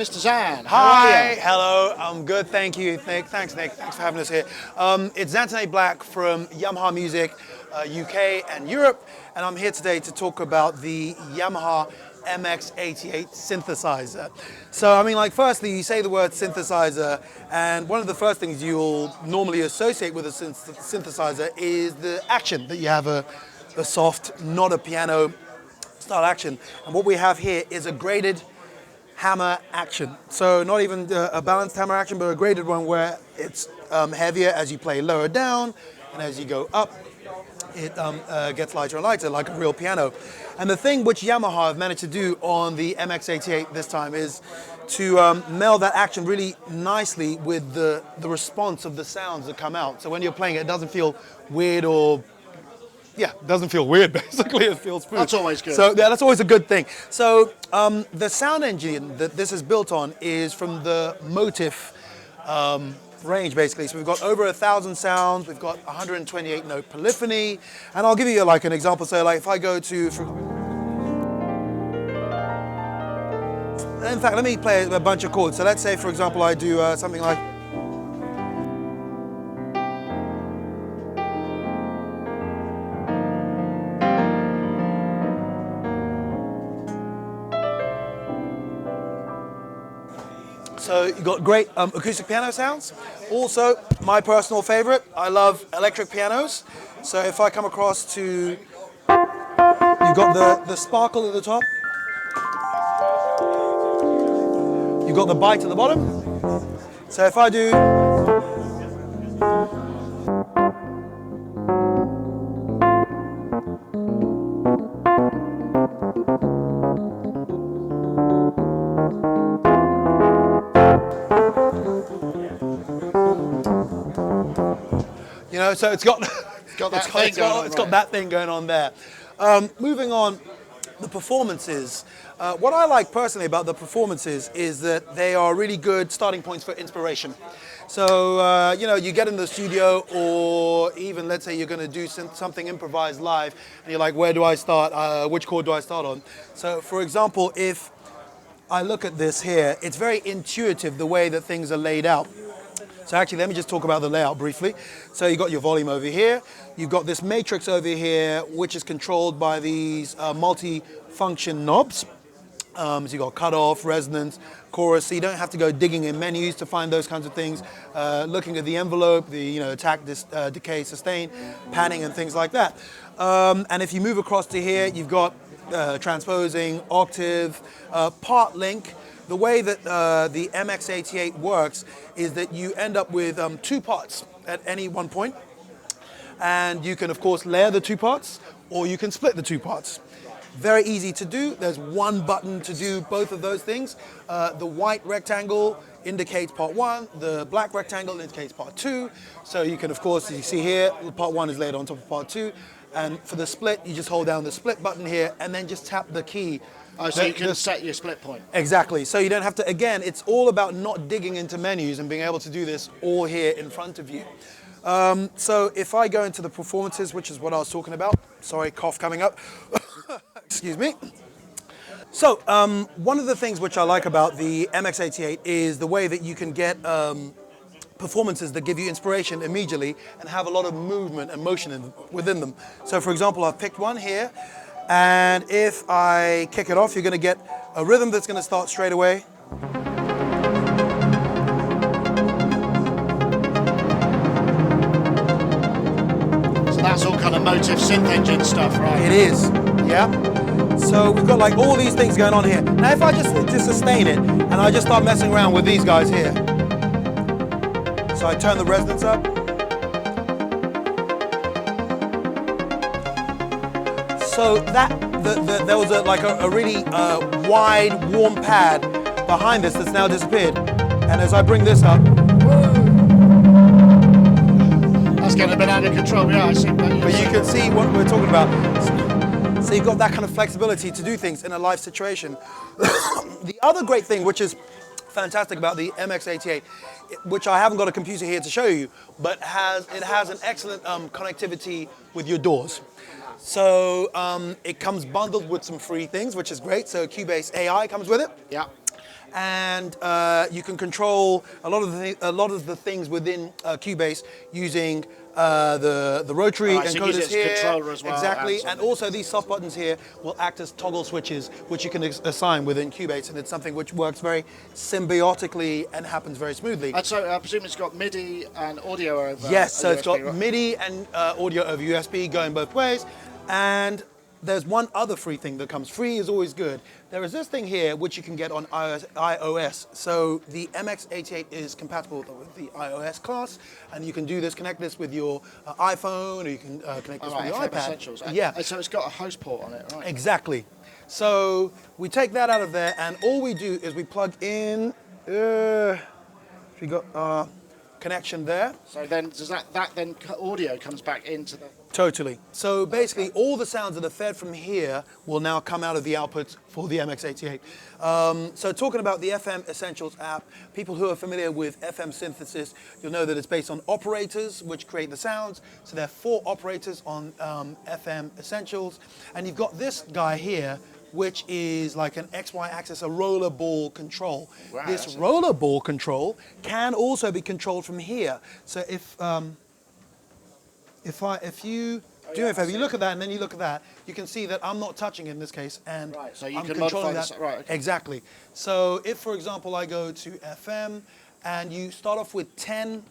Mr. Zan, how Hi, are you? hello, I'm good, thank you. Thanks, Nick, thanks for having us here. It's Zantanate Black from Yamaha Music, UK and Europe, and I'm here today to talk about the Yamaha MX88 synthesizer. So, I mean, like, firstly, you say the word synthesizer, and one of the first things you'll normally associate with a synthesizer is the action, that you have a soft, not a piano style action. And what we have here is a graded hammer action. So not even a balanced hammer action, but a graded one where it's heavier as you play lower down, and as you go up, it gets lighter and lighter, like a real piano. And the thing which Yamaha have managed to do on the MX88 this time is to meld that action really nicely with the response of the sounds that come out. So when you're playing it, it doesn't feel weird or it doesn't feel weird, basically. It feels smooth. That's always good. So yeah, that's always a good thing. So the sound engine that this is built on is from the Motif range, basically. So we've got over 1,000 sounds. We've got 128 note polyphony. And I'll give you like an example. So like if I go to, in fact, let me play a bunch of chords. So let's say, for example, I do something like, so you've got great acoustic piano sounds. Also, my personal favorite, I love electric pianos. So if I come across to, you've got the sparkle at the top. You've got the bite at the bottom. So if I do, you know, so it's got that thing going on there. Moving on, the performances. What I like personally about the performances is that they are really good starting points for inspiration. So, you know, you get in the studio, or even let's say you're going to do something improvised live, and you're like, where do I start? Which chord do I start on? So, for example, if I look at this here, it's very intuitive the way that things are laid out. So actually, let me just talk about the layout briefly. So you've got your volume over here. You've got this matrix over here, which is controlled by these multi-function knobs. So you've got cutoff, resonance, chorus. So you don't have to go digging in menus to find those kinds of things. Looking at the envelope, the attack, decay, sustain, panning, and things like that. And if you move across to here, you've got transposing, octave, part link. The way that the MX88 works is that you end up with two parts at any one point. And you can, of course, layer the two parts, or you can split the two parts. Very easy to do. There's one button to do both of those things. The white rectangle indicates part one. The black rectangle indicates part two. So you can, of course, as you see here, part one is laid on top of part two. And for the split, you just hold down the split button here and then just tap the key. Oh, so you can set your split point. Exactly. So you don't have to, again, it's all about not digging into menus and being able to do this all here in front of you. So if I go into the performances, which is what I was talking about, sorry, cough coming up, excuse me. So one of the things which I like about the MX88 is the way that you can get performances that give you inspiration immediately and have a lot of movement and motion within them. So for example, I've picked one here. And if I kick it off, you're going to get a rhythm that's going to start straight away. So that's all kind of Motif synth engine stuff, right? It is, yeah. So we've got like all these things going on here. Now if I just sustain it, and I just start messing around with these guys here. So I turn the resonance up. So there was a really wide, warm pad behind this that's now disappeared. And as I bring this up, that's getting a bit out of control. Yeah, I see. But you can see what we're talking about. So you've got that kind of flexibility to do things in a live situation. The other great thing, which is fantastic about the MX88, which I haven't got a computer here to show you, but it has an excellent connectivity with your DAWs. So it comes bundled with some free things, which is great. So Cubase AI comes with it. Yeah. and you can control a lot of the things within Cubase using the rotary encoders so here. Controller as well, exactly, and also these soft buttons here will act as toggle switches, which you can assign within Cubase, and it's something which works very symbiotically and happens very smoothly. And so I presume it's got MIDI and audio over. Yes, so it's USB, got right? MIDI and audio over USB going both ways, and there's one other free thing that comes. Free is always good. There is this thing here which you can get on iOS. So the MX88 is compatible with the iOS class, and you can do this, connect this with your iPhone, or you can connect this with your iPad. Essentials. Yeah. And so it's got a host port on it, right? Exactly. So we take that out of there, and all we do is we plug in. We got our connection there. So then does that then audio comes back into the... Totally. So basically, all the sounds that are fed from here will now come out of the output for the MX88. So talking about the FM Essentials app, people who are familiar with FM synthesis, you'll know that it's based on operators, which create the sounds. So there are 4 operators on FM Essentials. And you've got this guy here, which is like an XY axis, a roller ball control. Wow, this roller ball control can also be controlled from here. So if you do me a favor, you look at that and then you look at that, you can see that I'm not touching in this case, and right, so you I'm can controlling modify that. right, okay. Exactly. So if, for example, I go to FM and you start off with 10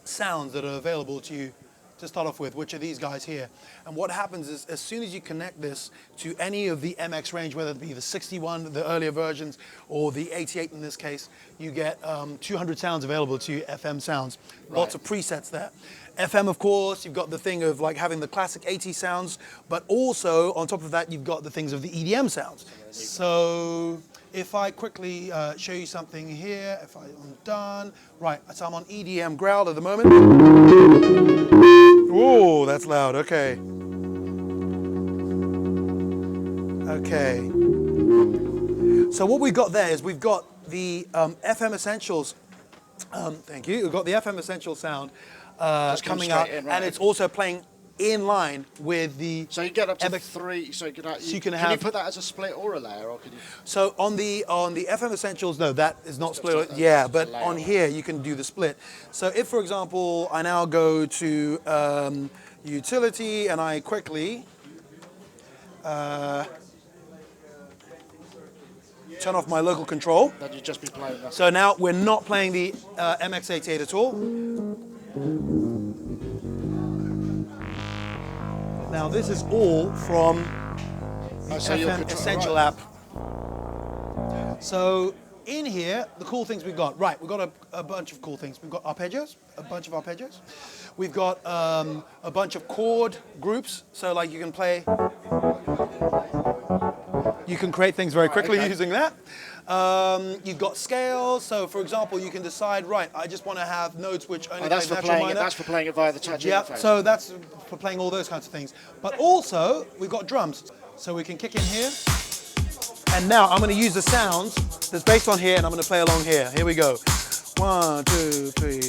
sounds that are available to you to start off with, which are these guys here. And what happens is, as soon as you connect this to any of the MX range, whether it be the 61, the earlier versions, or the 88 in this case, you get 200 sounds available to you, FM sounds. Right. Lots of presets there. FM, of course, you've got the thing of like having the classic 80 sounds, but also on top of that, you've got the things of the EDM sounds. So if I quickly show you something here, if I'm done, right, so I'm on EDM growl at the moment. Oh, that's loud, okay. Okay. So what we've got there is we've got the FM Essentials, thank you, we've got the FM Essentials sound coming out, in, right? and it's also playing in line with the... So you get up to MX 3, so you can you put that as a split or a layer, or can you... So on the FM Essentials, no, that is not split. Just Yeah, just but a layer. on here you can do the split. So if, for example, I now go to utility and I quickly turn off my local control. Then you'd just be playing that. So now we're not playing the MX88 at all. Now this is all from the so you'll FM control- Essential right. app. So in here, the cool things we've got. Right, we've got a bunch of cool things. We've got arpeggios, a bunch of arpeggios. We've got a bunch of chord groups. So like you can play, you can create things very quickly using that. You've got scales. So for example, you can decide, right, I just want to have notes which only that's play for natural playing minor. That's for playing it via the touch Yeah, interface. so that's for playing all those kinds of things. But also, we've got drums. So we can kick in here. And now I'm going to use the sounds that's based on here, and I'm going to play along here. Here we go. 1, 2, 3.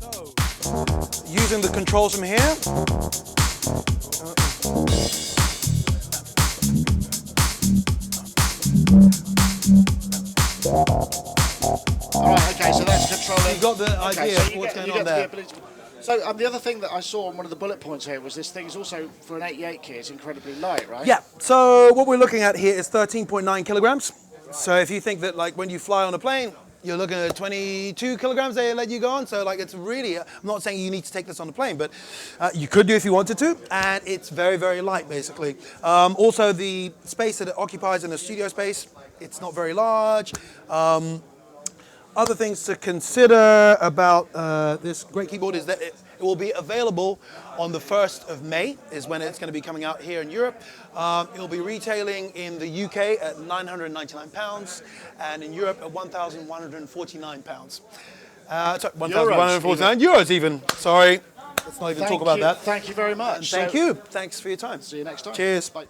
So, using the controls from here. All right, okay, so that's controlling... You've got the idea so of you what's get- going you on get there. the ability to- So the other thing that I saw on one of the bullet points here was this thing is also, for an 88 key, it's incredibly light, right? Yeah, so what we're looking at here is 13.9 kilograms. So if you think that like when you fly on a plane, you're looking at 22 kilograms they let you go on. So like it's really, I'm not saying you need to take this on the plane, but you could do if you wanted to. And it's very, very light basically. Also the space that it occupies in the studio space, it's not very large. Other things to consider about this great keyboard is that it will be available on the 1st of May is when it's going to be coming out here in Europe. It will be retailing in the UK at £999 and in Europe at £1,149. Sorry, 1,149 euros even. Sorry, let's not even talk about that. Thank you very much. Thank you. Thanks for your time. See you next time. Cheers. Bye.